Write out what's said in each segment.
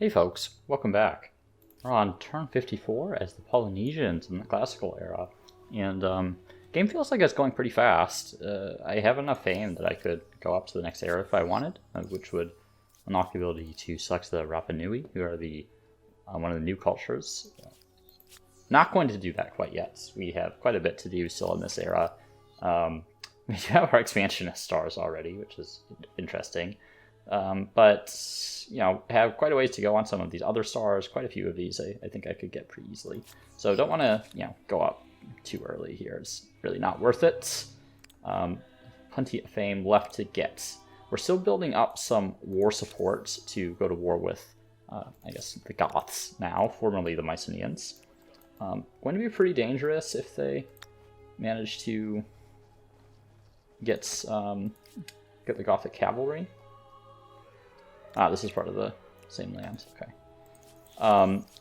Hey folks, welcome back. We're on turn 54 as the Polynesians in the classical era, and game feels like it's going pretty fast. I have enough fame that I could go up to the next era if I wanted, which would unlock the ability to select the Rapa Nui, who are the one of the new cultures. Not going to do that quite yet. We have quite a bit to do still in this era. We do have our expansionist stars already, which is interesting. But, you know, have quite a ways to go on some of these other stars. Quite a few of these I think I could get pretty easily. So don't want to, go up too early here. It's really not worth it. Plenty of fame left to get. We're still building up some war support to go to war with, I guess, the Goths now, formerly the Mycenaeans. Going to be pretty dangerous if they manage to get the Gothic cavalry. This is part of the same land. Okay.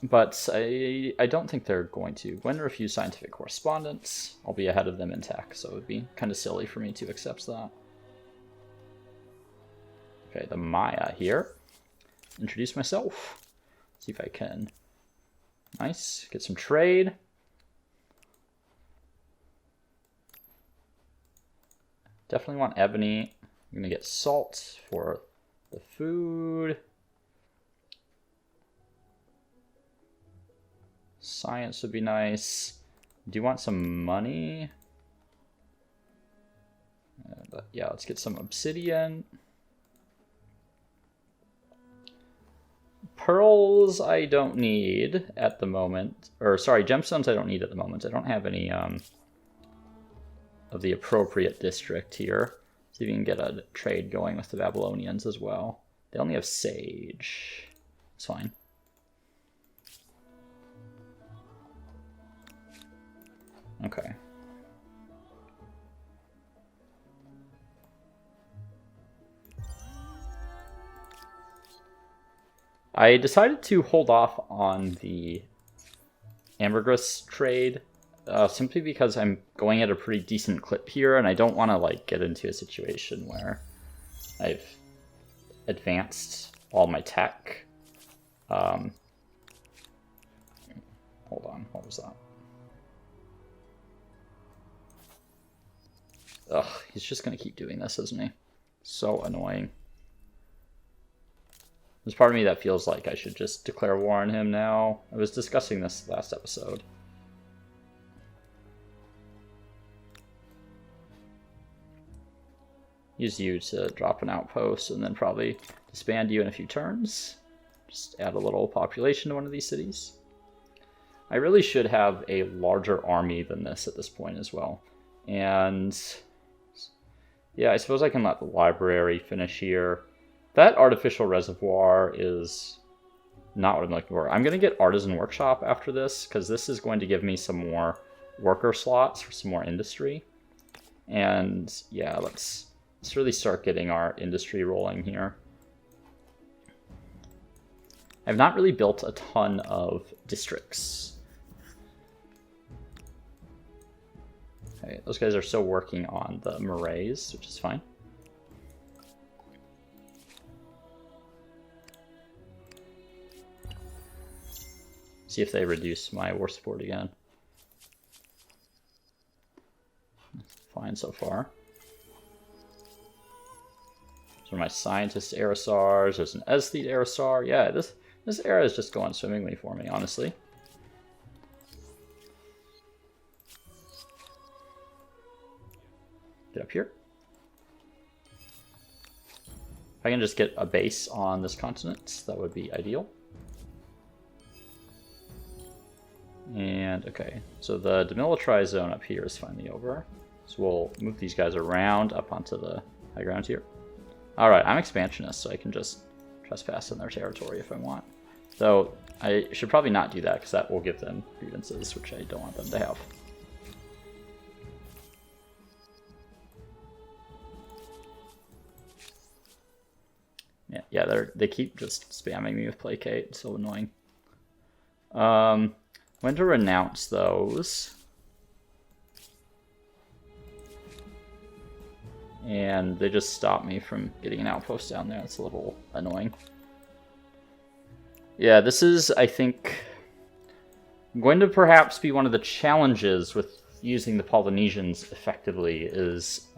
But I don't think they're going to. When to refuse scientific correspondence, I'll be ahead of them in tech, so it would be kind of silly for me to accept that. Okay, the Maya here. Introduce myself. See if I can. Nice. Get some trade. Definitely want ebony. I'm going to get salt for the food. Science would be nice. Do you want some money? Yeah, let's get some obsidian. Pearls I don't need at the moment. Or, sorry, gemstones I don't need at the moment. I don't have any of the appropriate district here. See if we can get a trade going with the Babylonians as well. They only have sage. It's fine. Okay. I decided to hold off on the ambergris trade simply because I'm going at a pretty decent clip here, and I don't want to get into a situation where I've advanced all my tech. Hold on, what was that? Ugh, he's just going to keep doing this, isn't he? So annoying. There's part of me that feels like I should just declare war on him now. I was discussing this last episode. Use you to drop an outpost and then probably disband you in a few turns. Just add a little population to one of these cities. I really should have a larger army than this at this point as well. And yeah, I suppose I can let the library finish here. That artificial reservoir is not what I'm looking for. I'm going to get Artisan Workshop after this, because this is going to give me some more worker slots for some more industry. And yeah, let's really start getting our industry rolling here. I've not really built a ton of districts. Okay, those guys are still working on the maraes, which is fine. See if they reduce my war support again. Fine so far. Those are my scientist aerosars. There's an aesthete aerosar. Yeah, this era is just going swimmingly for me, honestly. Get up here. If I can just get a base on this continent, that would be ideal. And, okay, so the demilitarized zone up here is finally over. So we'll move these guys around up onto the high ground here. Alright, I'm expansionist, so I can just trespass in their territory if I want. Though, I should probably not do that, because that will give them grievances, which I don't want them to have. Yeah, they keep just spamming me with placate. It's so annoying. When to renounce those. And they just stop me from getting an outpost down there. It's a little annoying. Yeah, this is, I think, going to perhaps be one of the challenges with using the Polynesians effectively is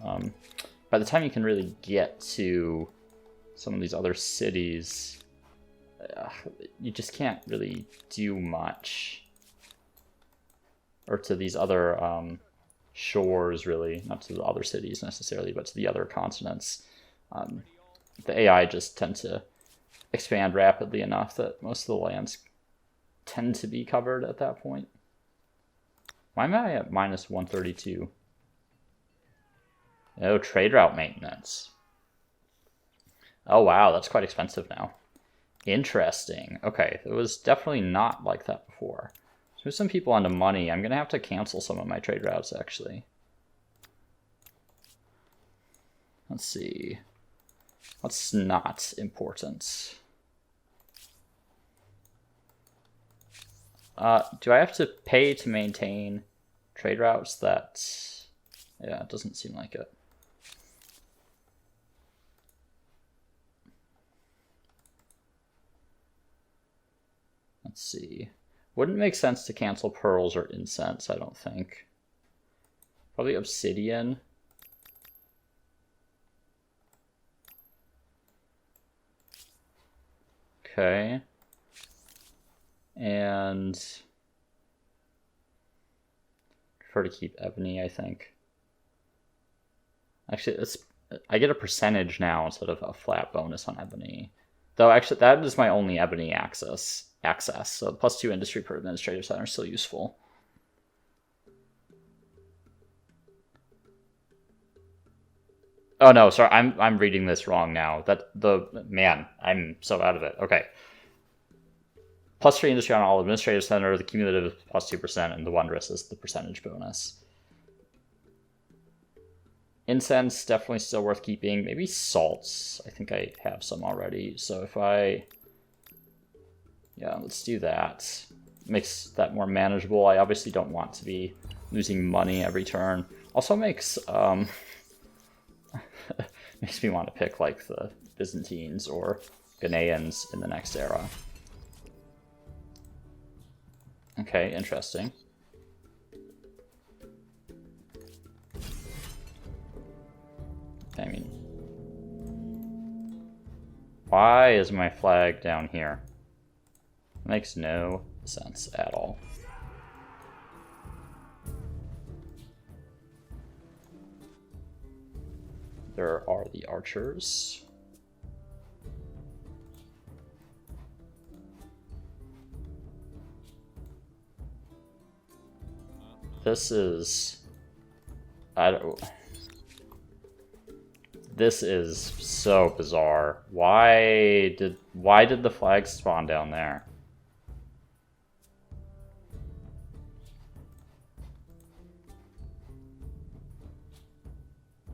by the time you can really get to some of these other cities, you just can't really do much. Or to these other shores, really. Not to the other cities necessarily, but to the other continents. The AI just tend to expand rapidly enough that most of the lands tend to be covered at that point. Why am I at minus 132? Oh, trade route maintenance. Oh wow, that's quite expensive now. Interesting. Okay, it was definitely not like that before. So some people onto money. I'm going to have to cancel some of my trade routes, actually. Let's see. What's not important? Do I have to pay to maintain trade routes? Yeah, it doesn't seem like it. Let's see. Wouldn't make sense to cancel pearls or incense, I don't think. Probably obsidian. Okay. And prefer to keep ebony, I think. Actually, I get a percentage now instead of a flat bonus on ebony. Though actually that is my only ebony access. So +2 industry per administrative center is still useful. Oh no, sorry, I'm reading this wrong now. Man, I'm so out of it. Okay. +3 industry on all administrative center, the cumulative is +2%, and the wondrous is the percentage bonus. Incense, definitely still worth keeping. Maybe salts. I think I have some already. So if yeah, let's do that. Makes that more manageable. I obviously don't want to be losing money every turn. Also makes makes me want to pick like the Byzantines or Ghanaians in the next era. Okay, interesting. I mean, why is my flag down here? Makes no sense at all. There are the archers. This is... This is so bizarre. Why did the flag spawn down there?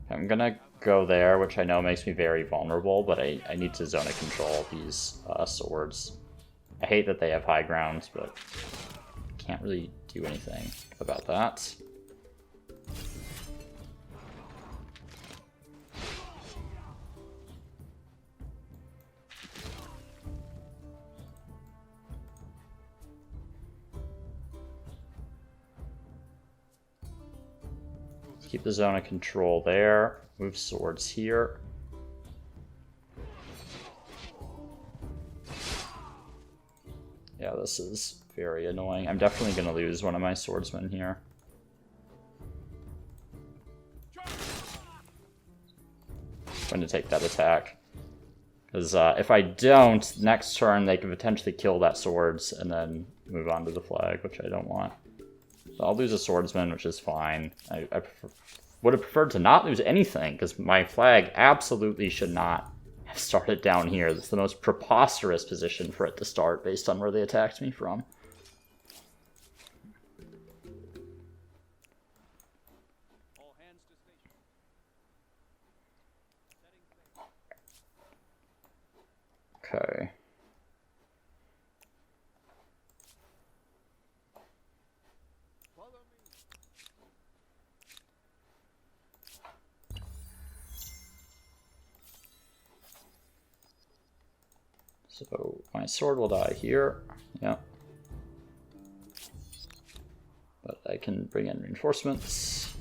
I'm gonna go there, which I know makes me very vulnerable, but I need to zone of control these swords. I hate that they have high ground, but can't really do anything about that. Keep the zone of control there. Move swords here. Yeah, this is very annoying. I'm definitely going to lose one of my swordsmen here. I'm going to take that attack. Because if I don't, next turn they can potentially kill that swords and then move on to the flag, which I don't want. So I'll lose a swordsman, which is fine. I would have preferred to not lose anything, because my flag absolutely should not have started down here. It's the most preposterous position for it to start, based on where they attacked me from. Okay. So my sword will die here. Yeah. But I can bring in reinforcements.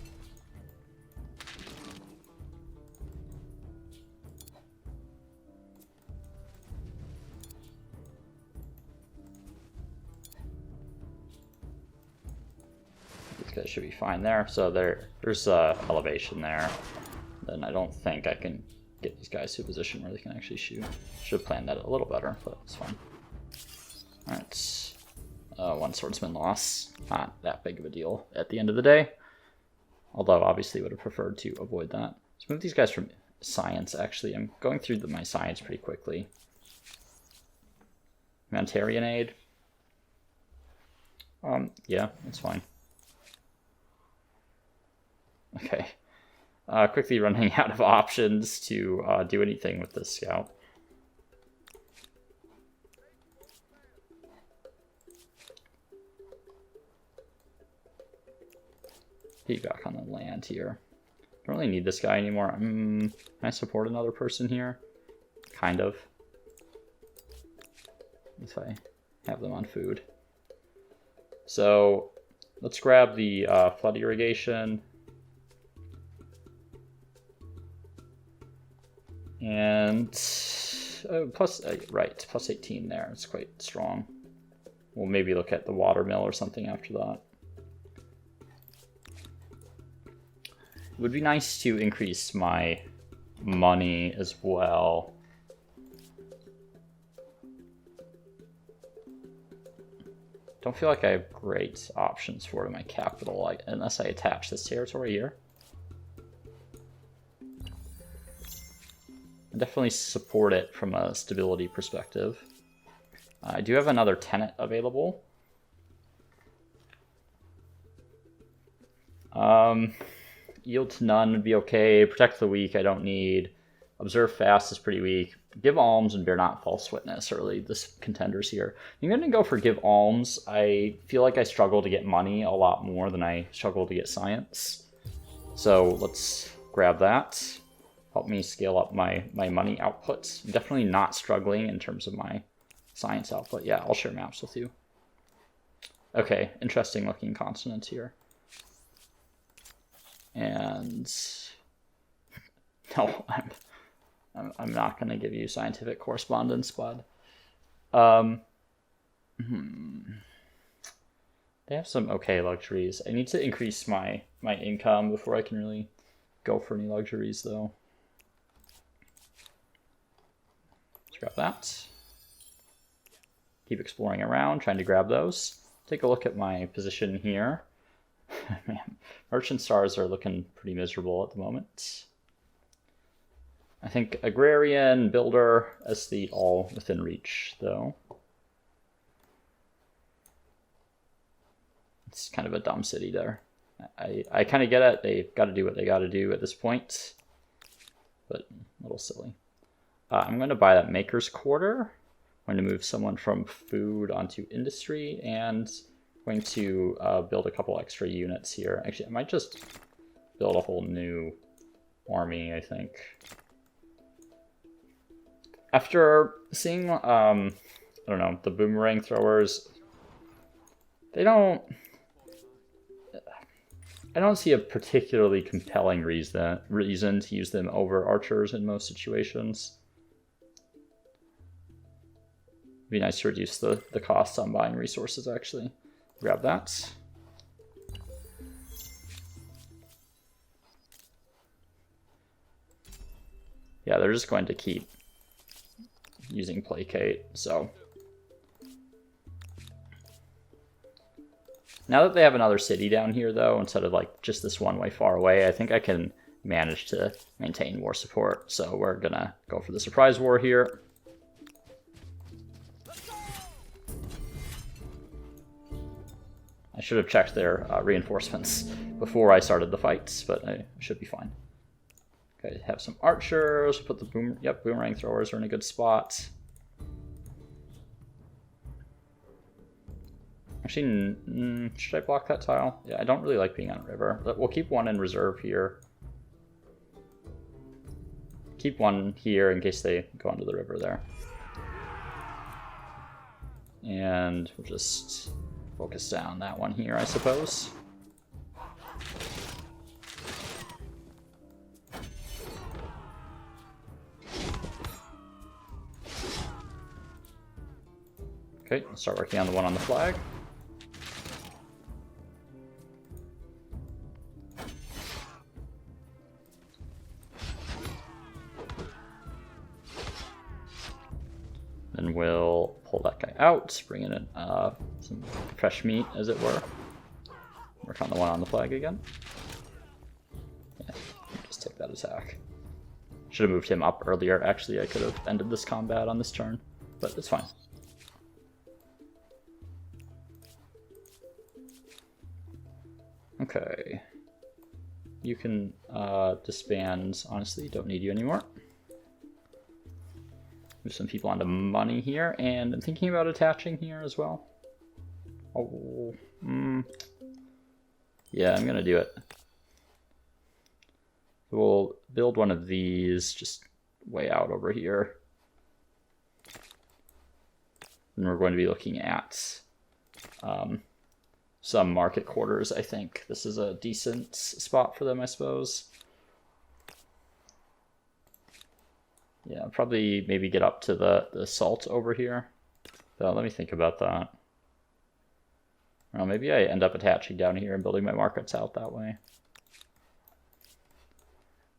These guys should be fine there. So there's elevation there. Then I don't think I can get these guys to a position where they can actually shoot. Should have planned that a little better, but it's fine. Alright. One swordsman loss. Not that big of a deal at the end of the day. Although obviously would have preferred to avoid that. Let's move these guys from science, actually. I'm going through my science pretty quickly. Humanitarian aid. Yeah, it's fine. Okay. Quickly running out of options to do anything with this scout. Back on the land here. Don't really need this guy anymore. Can I support another person here? Kind of. If I have them on food. So let's grab the flood irrigation. And plus 18 there. It's quite strong. We'll maybe look at the water mill or something after that. It would be nice to increase my money as well. Don't feel like I have great options for it in my capital, unless I attach this territory here. I definitely support it from a stability perspective. I do have another tenant available. Yield to none would be okay. Protect the weak, I don't need. Observe fast is pretty weak. Give alms and bear not false witness are really the contenders here. I'm going to go for give alms. I feel like I struggle to get money a lot more than I struggle to get science. So let's grab that. Help me scale up my money output. I'm definitely not struggling in terms of my science output. Yeah, I'll share maps with you. Okay, interesting looking consonants here. And no, I'm not going to give you scientific correspondence, bud. They have some okay luxuries. I need to increase my income before I can really go for any luxuries, though. Let's grab that. Keep exploring around, trying to grab those. Take a look at my position here. Man, merchant stars are looking pretty miserable at the moment. I think agrarian, builder, aesthete, all within reach, though. It's kind of a dumb city there. I kind of get it. They've got to do what they got to do at this point, but a little silly. I'm going to buy that maker's quarter. I'm going to move someone from food onto industry, and going to build a couple extra units here. Actually, I might just build a whole new army, I think. After seeing, I don't know, the boomerang throwers, I don't see a particularly compelling reason to use them over archers in most situations. It'd be nice to reduce the costs on buying resources, actually. Grab that. Yeah, they're just going to keep using placate, so. Now that they have another city down here, though, instead of like just this one way far away, I think I can manage to maintain war support. So we're gonna go for the surprise war here. I should have checked their reinforcements before I started the fights, but I should be fine. Okay, have some archers. Put the boomerang throwers are in a good spot. Actually, should I block that tile? Yeah, I don't really like being on a river, but we'll keep one in reserve here. Keep one here in case they go onto the river there. And we'll just focus down that one here, I suppose. Okay, let's start working on the one on the flag. Then we'll pull that guy out, bring in some fresh meat, as it were. Work on the one on the flag again. Yeah, just take that attack. Should have moved him up earlier. Actually, I could have ended this combat on this turn, but it's fine. Okay. You can disband. Honestly, don't need you anymore. Move some people onto money here, and I'm thinking about attaching here as well. Oh, yeah, I'm gonna do it. We'll build one of these just way out over here. And we're going to be looking at some market quarters, I think. This is a decent spot for them, I suppose. Yeah, probably maybe get up to the salt over here. Let me think about that. Well, maybe I end up attaching down here and building my markets out that way.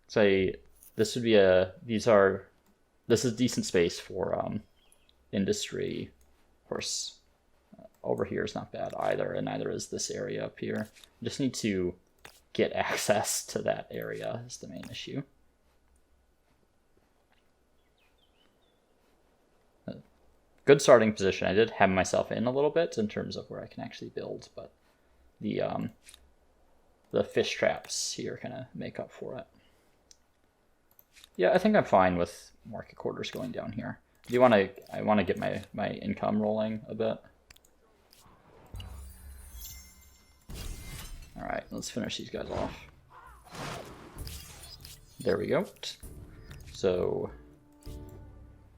Say this would be this is decent space for industry. Of course, over here is not bad either, and neither is this area up here. Just need to get access to that area is the main issue. Good starting position. I did hem myself in a little bit in terms of where I can actually build, but the fish traps here kind of make up for it. Yeah, I think I'm fine with market quarters going down here. I want to get my income rolling a bit. All right, let's finish these guys off. There we go. So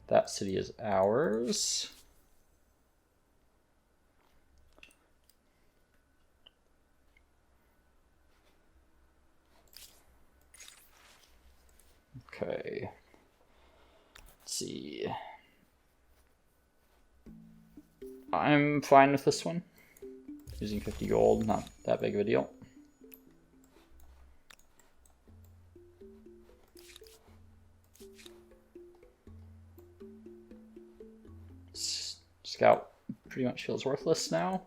that city is ours. Okay. Let's see. I'm fine with this one. Using 50 gold, not that big of a deal. Scout pretty much feels worthless now.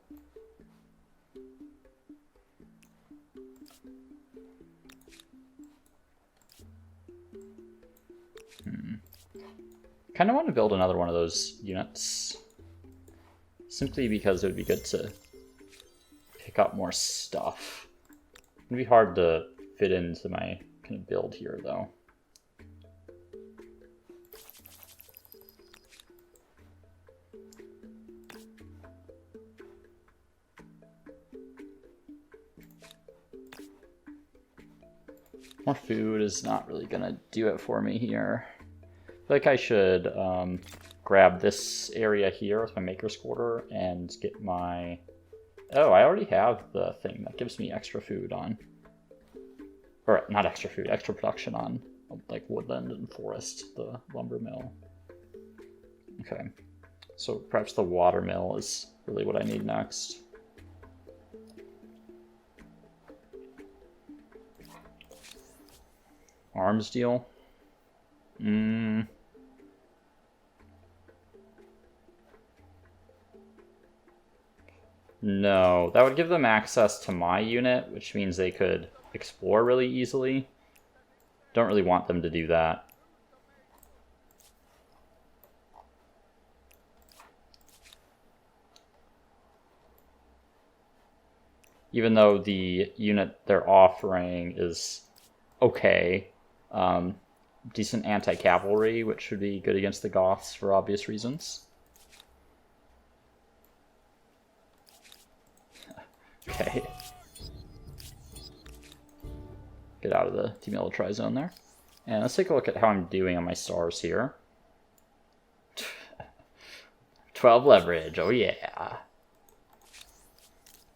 Kind of want to build another one of those units. Simply because it would be good to pick up more stuff. It'd be hard to fit into my kind of build here, though. More food is not really gonna do it for me here. I feel like I should grab this area here with my maker's quarter and get my... Oh, I already have the thing that gives me extra food on. Or not extra food, extra production on like woodland and forest, the lumber mill. Okay, so perhaps the water mill is really what I need next. Arms deal? No, that would give them access to my unit, which means they could explore really easily. Don't really want them to do that. Even though the unit they're offering is okay. Decent anti-cavalry, which should be good against the Goths for obvious reasons. Okay. Get out of the demilitarized zone there. And let's take a look at how I'm doing on my stars here. 12 leverage, oh yeah.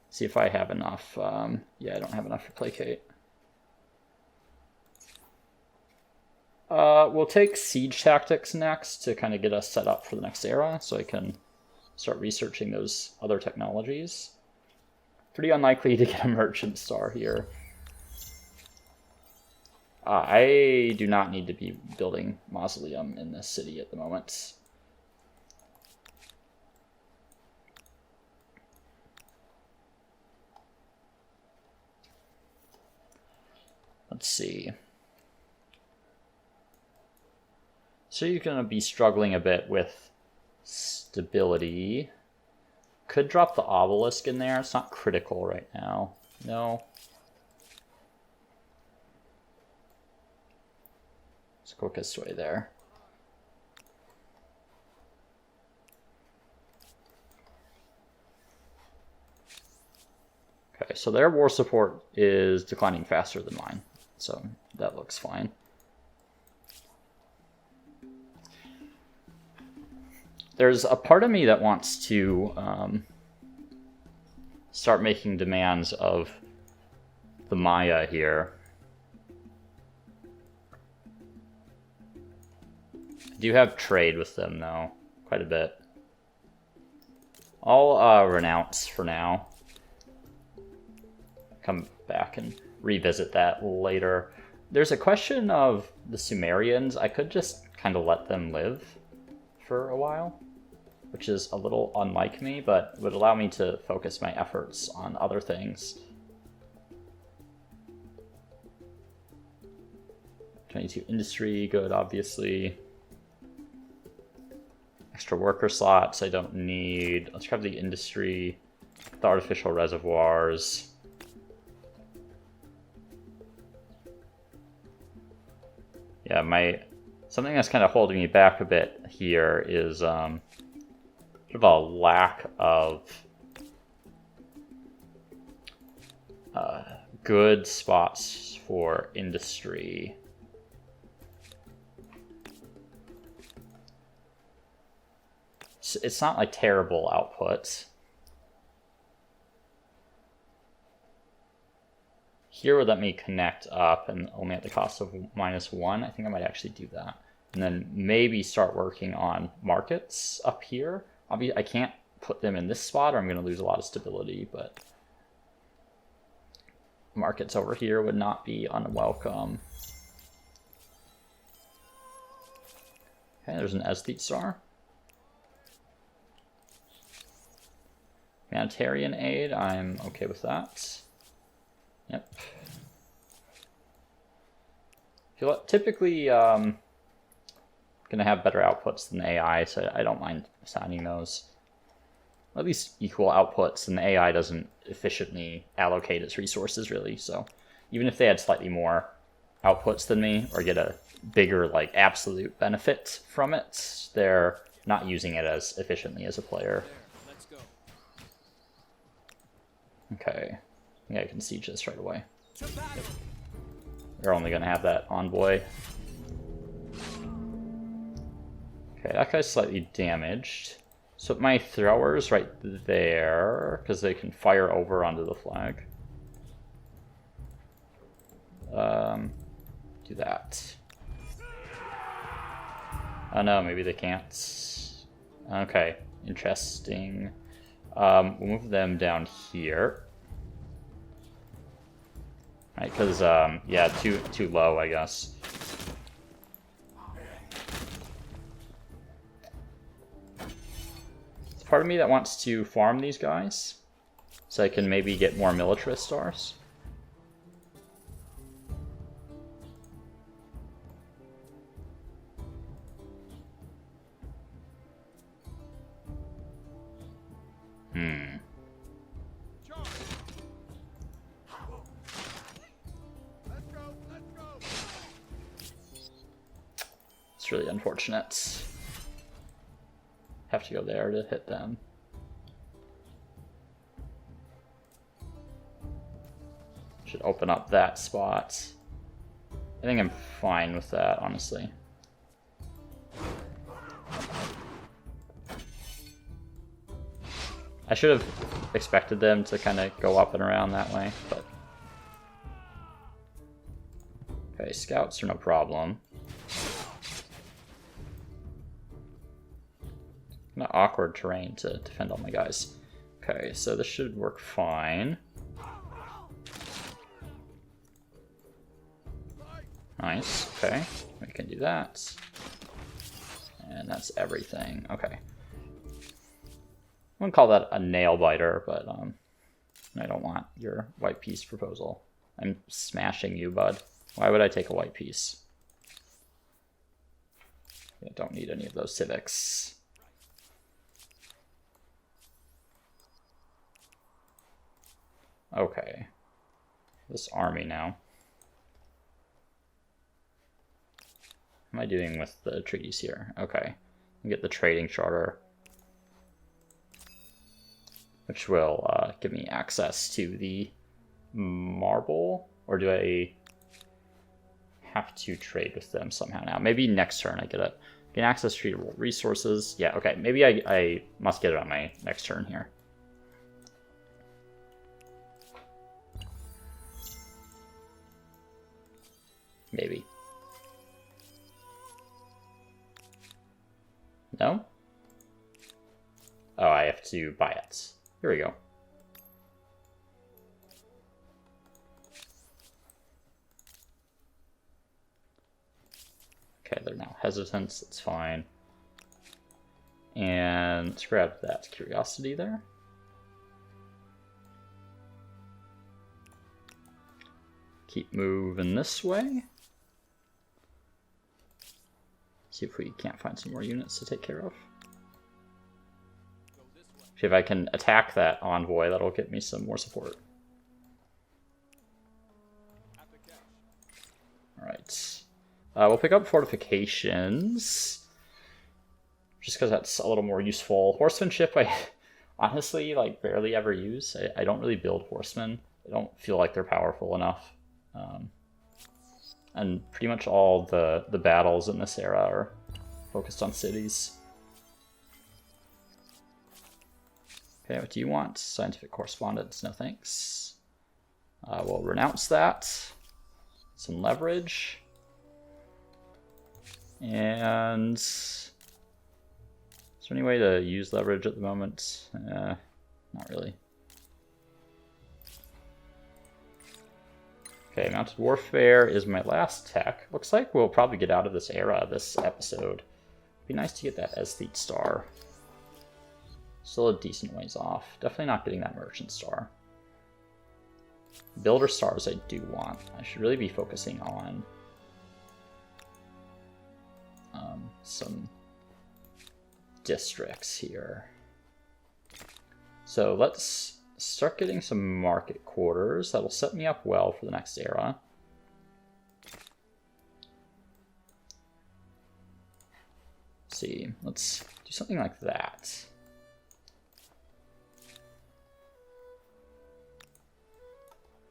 See if I have enough. Yeah, I don't have enough for placate. We'll take siege tactics next to kind of get us set up for the next era, so I can start researching those other technologies. Pretty unlikely to get a merchant star here. I do not need to be building mausoleum in this city at the moment. Let's see. So you're going to be struggling a bit with stability. Could drop the obelisk in there. It's not critical right now. No. It's the quickest way there. Okay, so their war support is declining faster than mine. So that looks fine. There's a part of me that wants to start making demands of the Maya here. I do have trade with them, though, quite a bit. I'll renounce for now. Come back and revisit that later. There's a question of the Sumerians. I could just kind of let them live for a while, which is a little unlike me, but would allow me to focus my efforts on other things. 22 industry, good, obviously. Extra worker slots I don't need. Let's grab the industry, the artificial reservoirs. Yeah, something that's kind of holding me back a bit here is sort of a lack of good spots for industry. It's not like terrible outputs. Here would let me connect up and only at the cost of -1. I think I might actually do that. And then maybe start working on markets up here. Obviously, I can't put them in this spot or I'm going to lose a lot of stability, but markets over here would not be unwelcome. Okay, there's an aesthete star. Humanitarian aid, I'm okay with that. Yep. Typically, gonna have better outputs than the AI, so I don't mind assigning those. At least equal outputs, and the AI doesn't efficiently allocate its resources, really. So even if they had slightly more outputs than me, or get a bigger, like, absolute benefit from it, they're not using it as efficiently as a player. Okay. Yeah, I can siege this right away. They're only going to have that envoy. Okay, that guy's slightly damaged. So my throwers right there, because they can fire over onto the flag. Do that. Oh no, maybe they can't. Okay, interesting. We'll move them down here. Right, because, yeah, too low, I guess. There's part of me that wants to farm these guys, so I can maybe get more militarist stars. It's really unfortunate. Have to go there to hit them. Should open up that spot. I think I'm fine with that, honestly. I should have expected them to kind of go up and around that way, but... Okay, scouts are no problem. Kind of awkward terrain to defend all my guys. Okay, so this should work fine. Nice, okay. We can do that. And that's everything. Okay. I wouldn't call that a nail biter, but I don't want your white piece proposal. I'm smashing you, bud. Why would I take a white piece? I don't need any of those civics. Okay. This army now. What am I doing with the treaties here? Okay. Get the trading charter, which will give me access to the marble, or do I have to trade with them somehow now? Maybe next turn I get it. Gain access to treatable resources. Yeah, okay. Maybe I must get it on my next turn here. Maybe. No? Oh, I have to buy it. Here we go. Okay, they're now hesitant. That's fine. And let's grab that curiosity there. Keep moving this way. See if we can't find some more units to take care of. See if I can attack that envoy, that'll get me some more support. Alright. We'll pick up fortifications. Just because that's a little more useful. Horsemanship, I honestly barely ever use. I don't really build horsemen. I don't feel like they're powerful enough. And pretty much all the battles in this era are focused on cities. Okay, what do you want? Scientific correspondence, no thanks. We'll renounce that. Some leverage. And is there any way to use leverage at the moment? Not really. Okay, mounted warfare is my last tech. Looks like we'll probably get out of this era this episode. Be nice to get that aesthete star. Still a decent ways off. Definitely not getting that merchant star. Builder stars I do want. I should really be focusing on some districts here. So let's start getting some market quarters. That'll set me up well for the next era. Let's see, let's do something like that.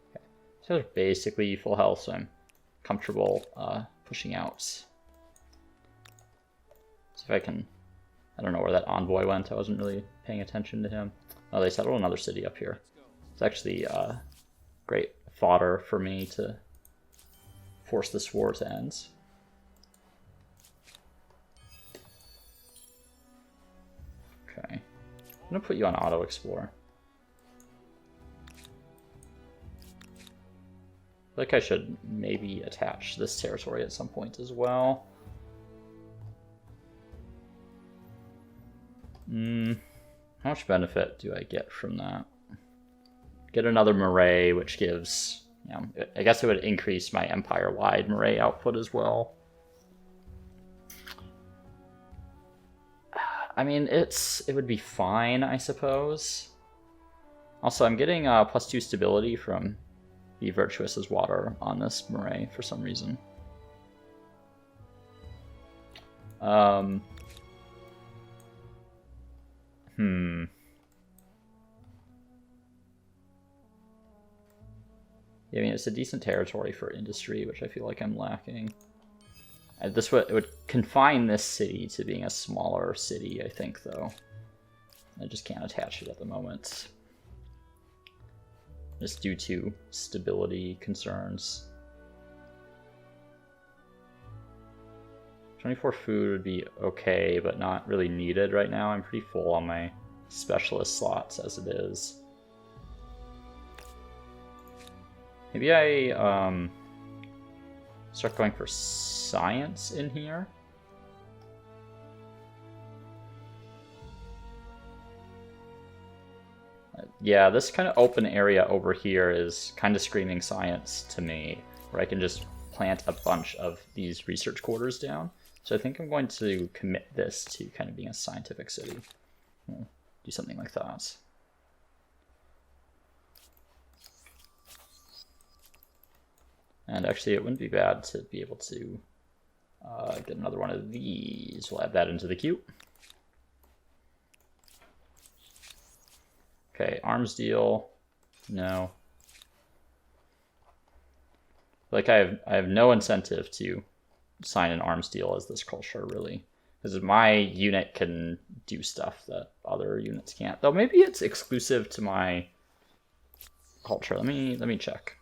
Okay. So they're basically full health, so I'm comfortable pushing out. See if I can... I don't know where that envoy went. I wasn't really paying attention to him. Oh, they settled another city up here. It's actually great fodder for me to force this war to end. Okay. I'm going to put you on auto explore. I feel like I should maybe attach this territory at some point as well. How much benefit do I get from that? Get another Murray, which gives, I guess it would increase my empire-wide Murray output as well. I mean, it would be fine, I suppose. Also, I'm getting +2 stability from Be Virtuous as Water on this Murray for some reason. Yeah, I mean, it's a decent territory for industry, which I feel like I'm lacking. It would confine this city to being a smaller city, I think, though. I just can't attach it at the moment. Just due to stability concerns. 24 food would be okay, but not really needed right now. I'm pretty full on my specialist slots as it is. Maybe I start going for science in here. Yeah, this kind of open area over here is kind of screaming science to me, where I can just plant a bunch of these research quarters down. So I think I'm going to commit this to kind of being a scientific city. We'll do something like that. And actually, it wouldn't be bad to be able to get another one of these. We'll add that into the queue. Okay, arms deal. No. Like I have no incentive to sign an arms deal as this culture, really, because my unit can do stuff that other units can't. Though maybe it's exclusive to my culture. Let me check.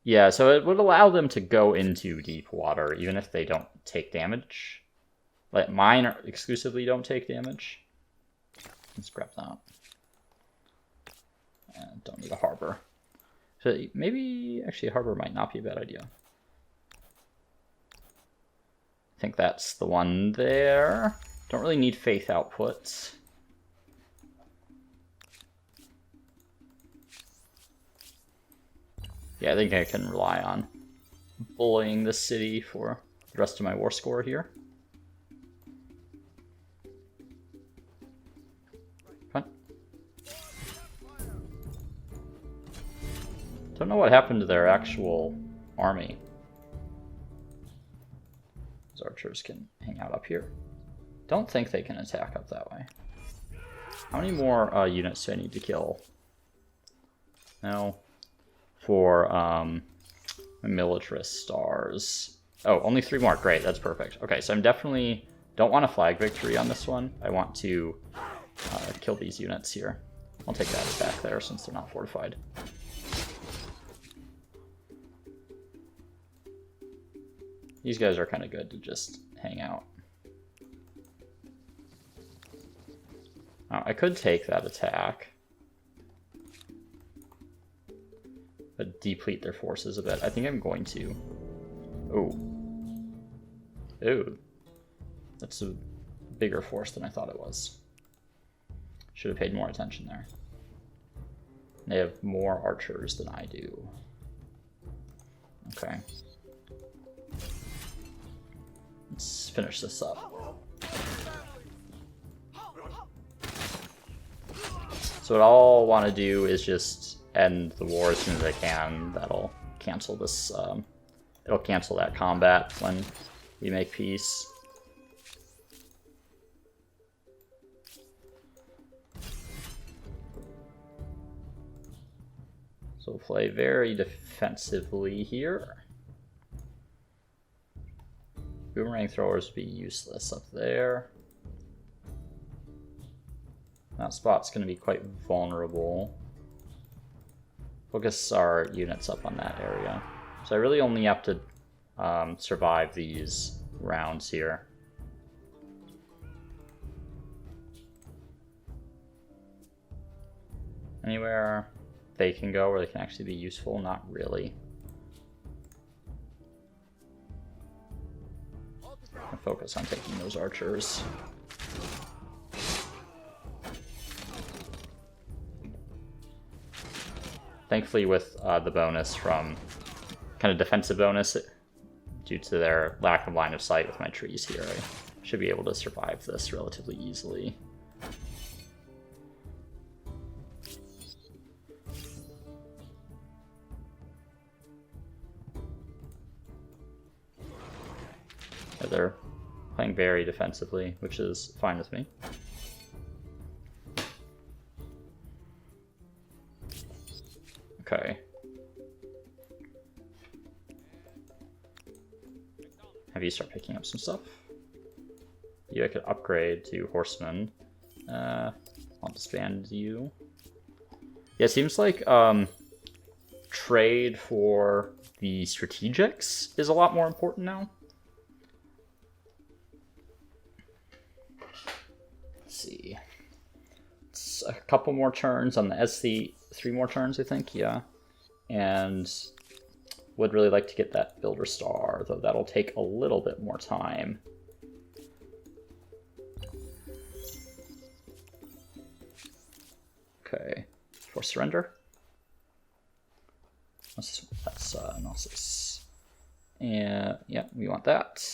Yeah, so it would allow them to go into deep water even if they don't take damage. Like mine exclusively don't take damage. Let's grab that. And don't need a harbor. So maybe actually a harbor might not be a bad idea. I think that's the one there. Don't really need faith outputs. Yeah, I think I can rely on bullying the city for the rest of my war score here. Fine. Don't know what happened to their actual army. Those archers can hang out up here. Don't think they can attack up that way. How many more units do I need to kill? No. For my militarist stars. Oh, only 3 more. Great, that's perfect. Okay, so I'm definitely don't want a flag victory on this one. I want to kill these units here. I'll take that attack there since they're not fortified. These guys are kind of good to just hang out. Now, I could take that attack, but deplete their forces a bit. I think I'm going to. Ooh. That's a bigger force than I thought it was. Should have paid more attention there. They have more archers than I do. Okay. Let's finish this up. So what I'll want to do is just end the war as soon as I can. That'll cancel this, it'll cancel that combat when we make peace. So we'll play very defensively here. Boomerang throwers would be useless up there. That spot's going to be quite vulnerable. Focus our units up on that area. So I really only have to survive these rounds here. Anywhere they can go where they can actually be useful? Not really. I'll focus on taking those archers. Thankfully with the bonus from kind of defensive bonus due to their lack of line of sight with my trees here, I should be able to survive this relatively easily. Yeah, they're playing very defensively, which is fine with me. Okay. Have you start picking up some stuff? you I could upgrade to horseman. I'll disband you. Yeah, it seems like trade for the strategics is a lot more important now. Let's see. It's a couple more turns on the SC, 3 more turns, I think, yeah. And would really like to get that builder star, though that'll take a little bit more time. Okay, for surrender. That's Gnosis. And yeah, we want that.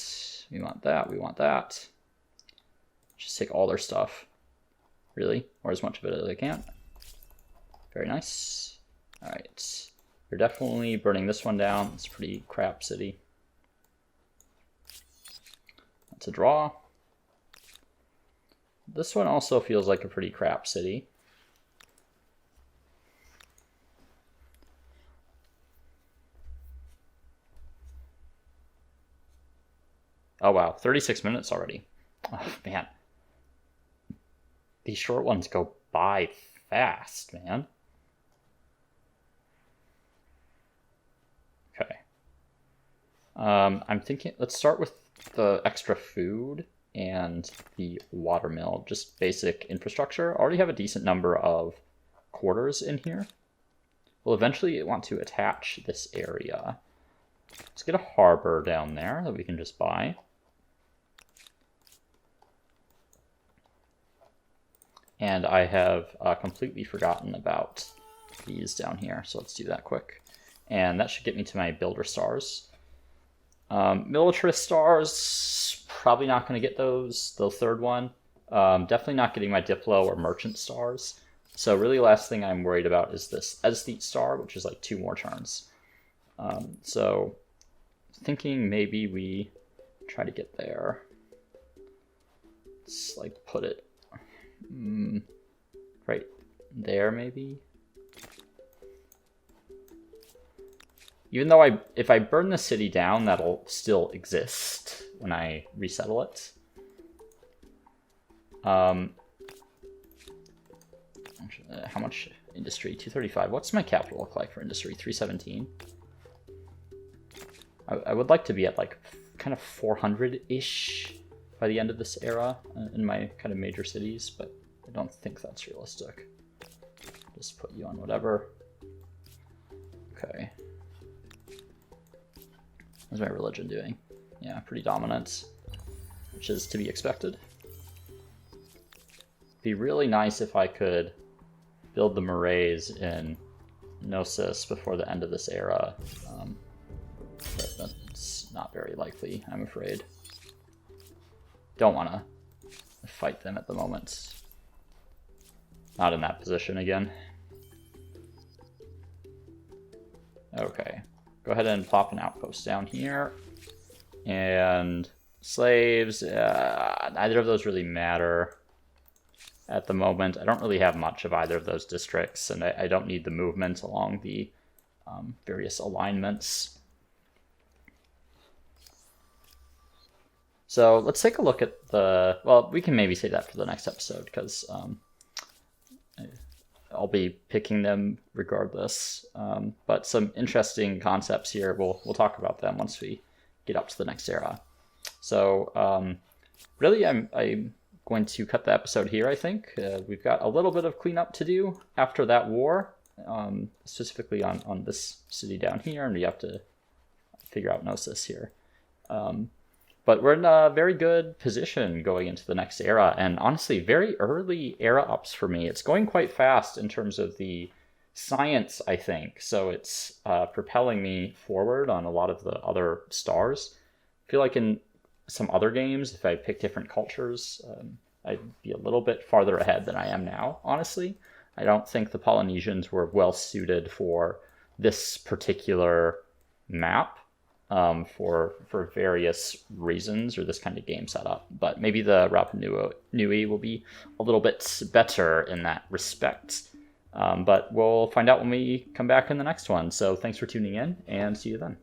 We want that. We want that. Just take all their stuff, really, or as much of it as I can. Very nice. All right, you're definitely burning this one down. It's a pretty crap city. That's a draw. This one also feels like a pretty crap city. Oh wow, 36 minutes already. Oh man. These short ones go by fast, man. Okay. I'm thinking, let's start with the extra food and the water mill, just basic infrastructure. I already have a decent number of quarters in here. We'll eventually want to attach this area. Let's get a harbor down there that we can just buy. And I have completely forgotten about these down here, so let's do that quick. And that should get me to my builder stars. Militarist stars, probably not going to get those, the third one. Definitely not getting my Diplo or merchant stars. So really last thing I'm worried about is this aesthete star, which is like 2 more turns. So thinking maybe we try to get there. Let's like put it right there maybe. Even though if I burn the city down, that'll still exist when I resettle it. How much industry? 235. What's my capital look like for industry? 317. I would like to be at like kind of 400-ish by the end of this era in my kind of major cities, but I don't think that's realistic. Just put you on whatever. Okay. How's my religion doing? Yeah, pretty dominant, which is to be expected. Be really nice if I could build the maraes in Gnosis before the end of this era, but that's not very likely, I'm afraid. Don't want to fight them at the moment. Not in that position again. Okay, go ahead and plop an outpost down here. And slaves, neither of those really matter at the moment. I don't really have much of either of those districts, and I don't need the movement along the various alignments. So let's take a look at the, well, we can maybe say that for the next episode, because I'll be picking them regardless. But some interesting concepts here, we'll talk about them once we get up to the next era. So really, I'm going to cut the episode here, I think. We've got a little bit of cleanup to do after that war, specifically on this city down here, and we have to figure out Gnosis here. But we're in a very good position going into the next era, and honestly, very early era ups for me. It's going quite fast in terms of the science, I think, so it's propelling me forward on a lot of the other stars. I feel like in some other games, if I pick different cultures, I'd be a little bit farther ahead than I am now, honestly. I don't think the Polynesians were well suited for this particular map. For various reasons, or this kind of game setup, but maybe the Rapa Nui will be a little bit better in that respect. But we'll find out when we come back in the next one. So thanks for tuning in, and see you then.